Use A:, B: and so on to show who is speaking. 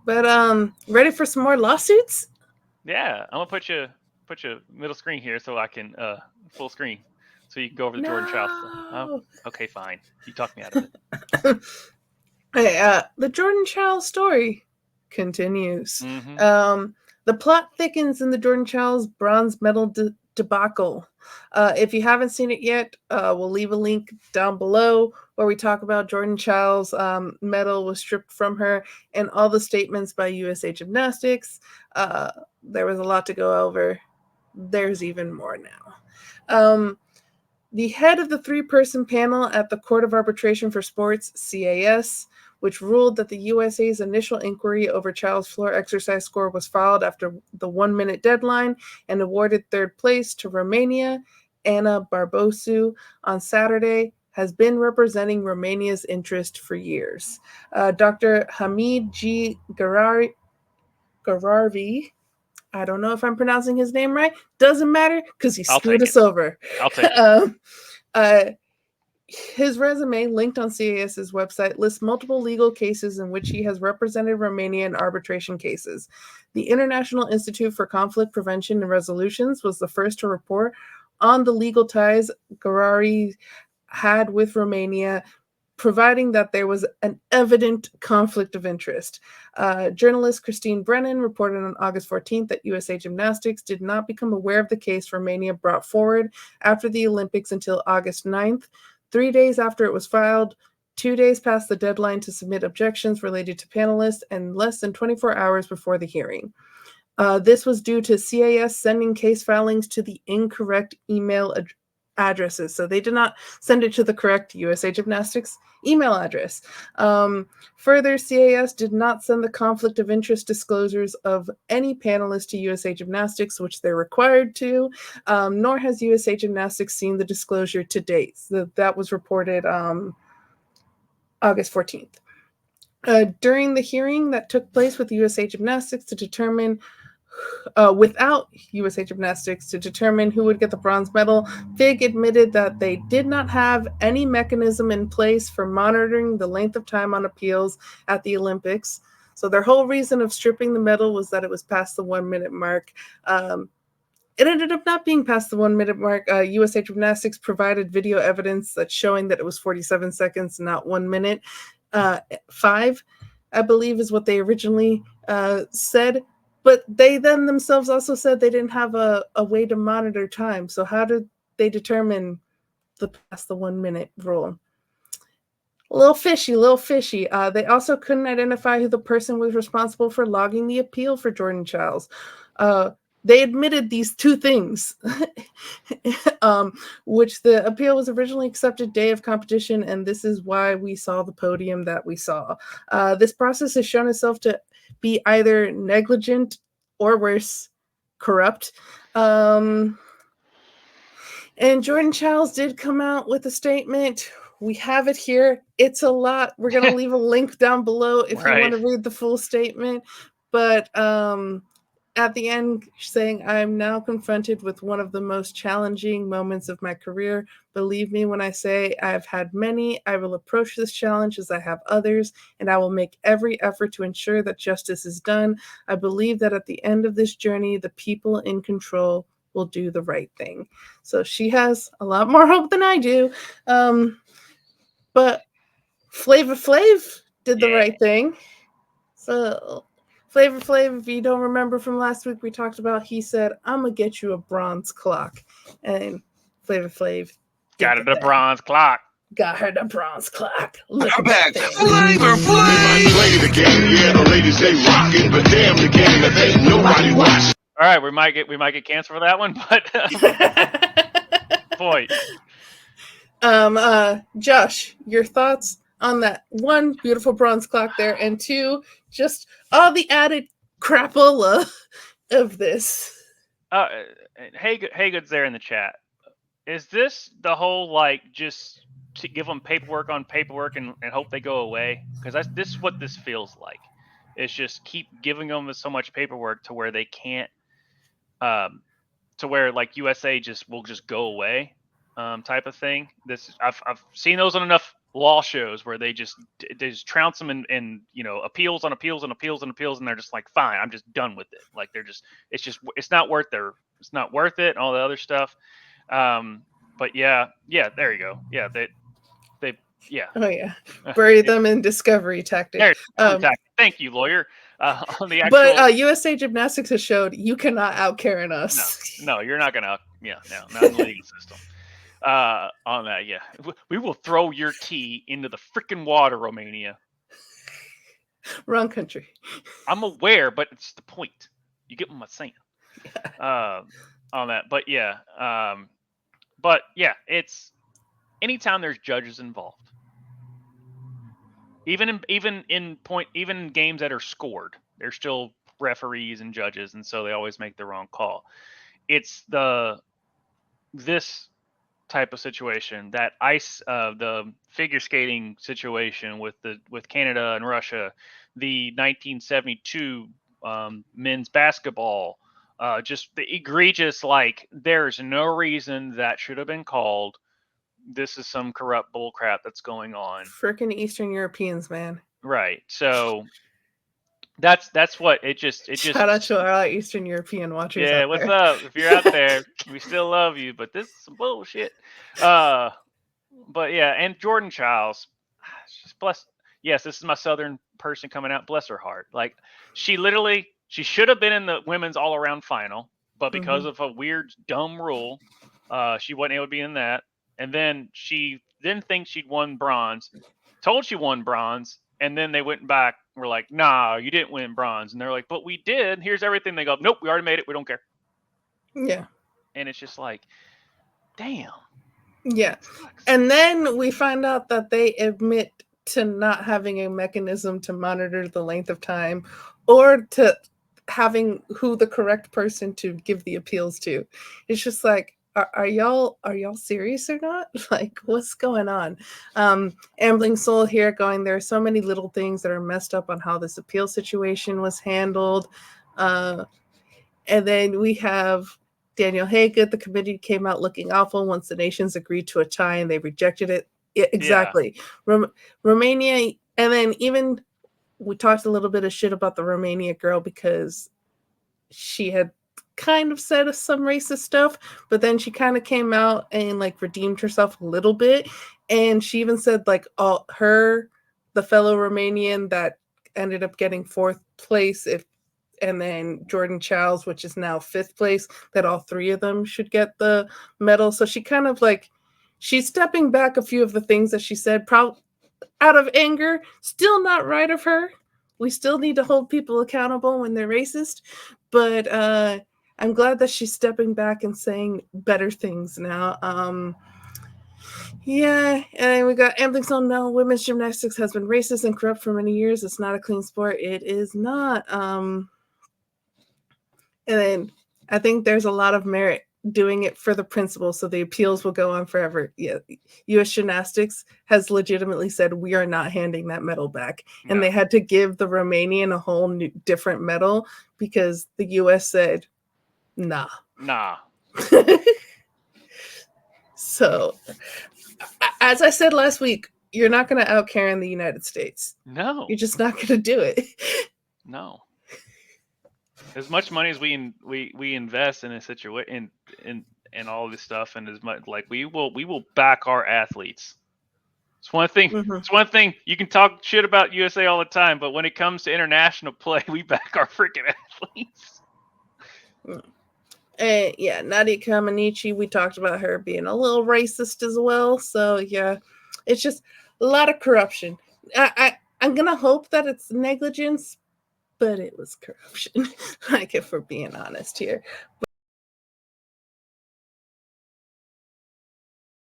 A: But ready for some more lawsuits?
B: Yeah, I'm gonna put you middle screen here so I can full screen, so you can go over the Jordan Chiles stuff. Oh,
A: No.
B: okay, fine. You talked me out of it.
A: Hey, the Jordan Chiles story continues.
B: Mm-hmm.
A: The plot thickens in the Jordan Chiles bronze medal debacle. If you haven't seen it yet, we'll leave a link down below where we talk about Jordan Chiles' medal was stripped from her and all the statements by USA Gymnastics. Uh, there was a lot to go over. There's even more now. The head of the three-person panel at the Court of Arbitration for Sports, CAS, which ruled that the USA's initial inquiry over Child's floor exercise score was filed after the 1 minute deadline and awarded third place to Romania, Anna Barbosu, on Saturday, has been representing Romania's interest for years. Dr. Hamid G. Gararvi, I don't know if I'm pronouncing his name right. Doesn't matter because he
B: I'll
A: screwed
B: take it.
A: us over.
B: I'll take it.
A: um, uh, his resume, linked on CAS's website, lists multiple legal cases in which he has represented Romania in arbitration cases. The International Institute for Conflict Prevention and Resolutions was the first to report on the legal ties Garari had with Romania, providing that there was an evident conflict of interest. Journalist Christine Brennan reported on August 14th that USA Gymnastics did not become aware of the case Romania brought forward after the Olympics until August 9th, 3 days after it was filed, 2 days past the deadline to submit objections related to panelists, and less than 24 hours before the hearing. This was due to CAS sending case filings to the incorrect email addresses. So they did not send it to the correct USA Gymnastics email address. Further, CAS did not send the conflict of interest disclosures of any panelists to USA Gymnastics, which they're required to, nor has USA Gymnastics seen the disclosure to date. So that was reported August 14th. During the hearing that took place with USA Gymnastics to determine without USA Gymnastics to determine who would get the bronze medal, FIG admitted that they did not have any mechanism in place for monitoring the length of time on appeals at the Olympics. So their whole reason of stripping the medal was that it was past the 1 minute mark. It ended up not being past the 1 minute mark. USA Gymnastics provided video evidence that's showing that it was 47 seconds, not 1 minute. 5, I believe, is what they originally said. But they then themselves also said they didn't have a way to monitor time. So how did they determine the past the 1 minute rule? A little fishy, a little fishy. They also couldn't identify who the person was responsible for logging the appeal for Jordan Chiles. Uh, they admitted these two things, um, which the appeal was originally accepted day of competition, and this is why we saw the podium that we saw. This process has shown itself to be either negligent or worse, corrupt. Um, and Jordan Chiles did come out with a statement. We have it here. It's a lot. We're going to leave a link down below if you want
B: Right.
A: to read the full statement. But at the end, saying, I'm now confronted with one of the most challenging moments of my career. Believe me when I say I have had many. I will approach this challenge as I have others, and I will make every effort to ensure that justice is done. I believe that at the end of this journey, the people in control will do the right thing. So she has a lot more hope than I do. Um, but Flavor Flav did the
B: Yeah.
A: right thing. So Flavor Flav, if you don't remember from last week, we talked about he said, "I'm gonna get you a bronze clock," and Flavor Flav did
B: Got
A: the
B: it. A
A: thing.
B: bronze clock.
A: Got her the bronze clock. Look
C: I'm
A: at that
C: back.
A: thing.
C: Flavor Flav. Play the game, yeah, the ladies they rockin', but damn the game that ain't nobody watching.
B: All right, we might get canceled for that one, but boy,
A: Josh, your thoughts on that? One, beautiful bronze clock there, and two, just all the added crapola of this.
B: uh, hey, good's there in the chat. Is this the whole like just to give them paperwork on paperwork and hope they go away? Because this is what this feels like. It's just keep giving them so much paperwork to where they can't, um, to where USA just will just go away, type of thing. I've seen those on enough law shows where they just trounce them in appeals on appeals and appeals and appeals, and they're just like, fine, I'm just done with it. Like it's not worth it and all the other stuff. But yeah, there you go. Yeah, they yeah.
A: Oh yeah, bury them in discovery tactic.
B: Thank you, lawyer. On the actual,
A: but USA Gymnastics has showed you cannot out Karen us.
B: No, you're not gonna. Yeah, no, not in the legal system. On that, yeah, we will throw your tea into the freaking water, Romania.
A: Wrong country.
B: I'm aware, but it's the point. You get what I'm saying. Yeah. On that, but yeah, it's anytime there's judges involved. Even in games that are scored, there's still referees and judges, and so they always make the wrong call. It's this type of situation that the figure skating situation with Canada and Russia, the 1972 men's basketball, just the egregious, like, there's no reason that should have been called. This is some corrupt bull crap that's going on.
A: Frickin' Eastern Europeans, man.
B: Right. So that's what it just
A: shout out to our Eastern European watchers.
B: Yeah, what's up? If you're out there, we still love you, but this is some bullshit. But yeah, and Jordan Chiles, just bless. Yes, this is my Southern person coming out. Bless her heart. Like, she should have been in the women's all-around final, but because of a weird, dumb rule, she wasn't able to be in that. And then she didn't think she'd won bronze, told she won bronze, and then they went back and were like, nah, you didn't win bronze. And they're like, but we did. Here's everything. They go, nope, we already made it. We don't care.
A: Yeah.
B: And it's just like, damn.
A: Yeah. And then we find out that they admit to not having a mechanism to monitor the length of time or to having who the correct person to give the appeals to. It's just like, are y'all serious or not? Like, what's going on? Ambling Soul here going, there are so many little things that are messed up on how this appeal situation was handled. And then we have Daniel Haygood. The committee came out looking awful once the nations agreed to a tie and they rejected it. Yeah, exactly. Yeah. Romania, and then even we talked a little bit of shit about the Romania girl because she had kind of said some racist stuff, but then she kind of came out and like redeemed herself a little bit, and she even said like the fellow Romanian that ended up getting 4th place, and then Jordan Chiles, which is now 5th place, that all 3 of them should get the medal. So she kind of like, she's stepping back a few of the things that she said, probably out of anger. Still not right of her. We still need to hold people accountable when they're racist, but I'm glad that she's stepping back and saying better things now. Yeah, and we got Ambling Soul. No, women's gymnastics has been racist and corrupt for many years. It's not a clean sport. It is not. And then I think there's a lot of merit doing it for the principle, so the appeals will go on forever. Yeah, U.S. Gymnastics has legitimately said we are not handing that medal back, and they had to give the Romanian a whole new, different medal because the U.S. said, nah. So, as I said last week, you're not going to out Karen the United States.
B: No,
A: you're just not going to do it.
B: No. As much money as we invest in a situation in all this stuff, and as much like we will back our athletes. It's one thing. It's one thing you can talk shit about USA all the time, but when it comes to international play, we back our freaking athletes.
A: Yeah, Nadia Comaneci, we talked about her being a little racist as well. So yeah, it's just a lot of corruption. I'm gonna hope that it's negligence, but it was corruption, like, if we're being honest here.